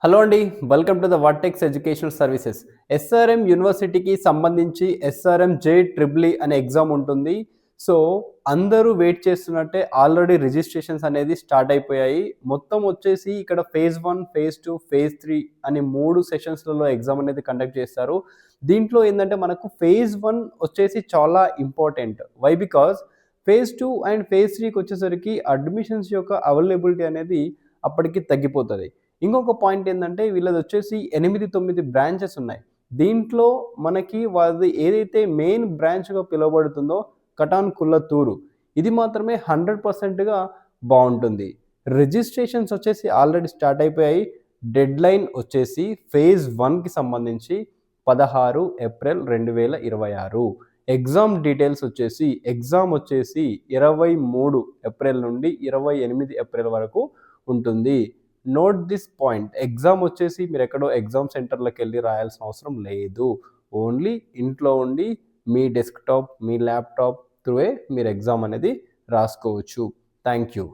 Hello అండి. Welcome to the vertex educational services. SRM యూనివర్సిటీకి సంబంధించి ఎస్ఆర్ఎం జే ట్రిపుల్ ఈ అనే ఎగ్జామ్ ఉంటుంది. సో, అందరూ వెయిట్ చేస్తున్నట్టే ఆల్రెడీ రిజిస్ట్రేషన్స్ అనేది స్టార్ట్ అయిపోయాయి. మొత్తం వచ్చేసి ఇక్కడ ఫేజ్ 1, ఫేజ్ 2, ఫేజ్ 3 అని 3 సెషన్స్‌లలో ఎగ్జామ్ అనేది కండక్ట్ చేస్తారు. దీంట్లో ఏందంటే మనకు ఫేజ్ 1 వచ్చేసి చాలా important. Why? Because phase 2 and phase 3కి వచ్చేసరికి అడ్మిషన్స్ యొక్క అవైలబిలిటీ అనేది అప్పటికి తగ్గిపోతది. ఇంకొక పాయింట్ ఏందంటే వీళ్ళదొచ్చేసి 8, 9 బ్రాంచెస్ ఉన్నాయి. దీంట్లో మనకి వాళ్ళది ఏదైతే మెయిన్ బ్రాంచ్‌గా పిలువబడుతుందో కటాన్ కుల్లతూరు. ఇది మాత్రమే 100%గా బావుంటుంది. రిజిస్ట్రేషన్స్ వచ్చేసి ఆల్రెడీ స్టార్ట్ అయిపోయాయి. డెడ్‌లైన్ వచ్చేసి ఫేజ్ 1కి సంబంధించి 16 ఏప్రిల్ 2026. ఎగ్జామ్ డీటెయిల్స్ వచ్చేసి ఎగ్జామ్ వచ్చేసి 23 ఏప్రిల్ నుండి 28 ఏప్రిల్ వరకు ఉంటుంది. Note this point. ఎగ్జామ్ వచ్చేసి మీరెక్కడో ఎగ్జామ్ సెంటర్‌లకెళ్ళి రాయాల్సిన అవసరం లేదు. ఓన్లీ ఇంట్లో ఉండి మీ డెస్క్‌టాప్, మీ ల్యాప్‌టాప్ త్రూయే మీరు ఎగ్జామ్ అనేది రాసుకోవచ్చు. Thank you.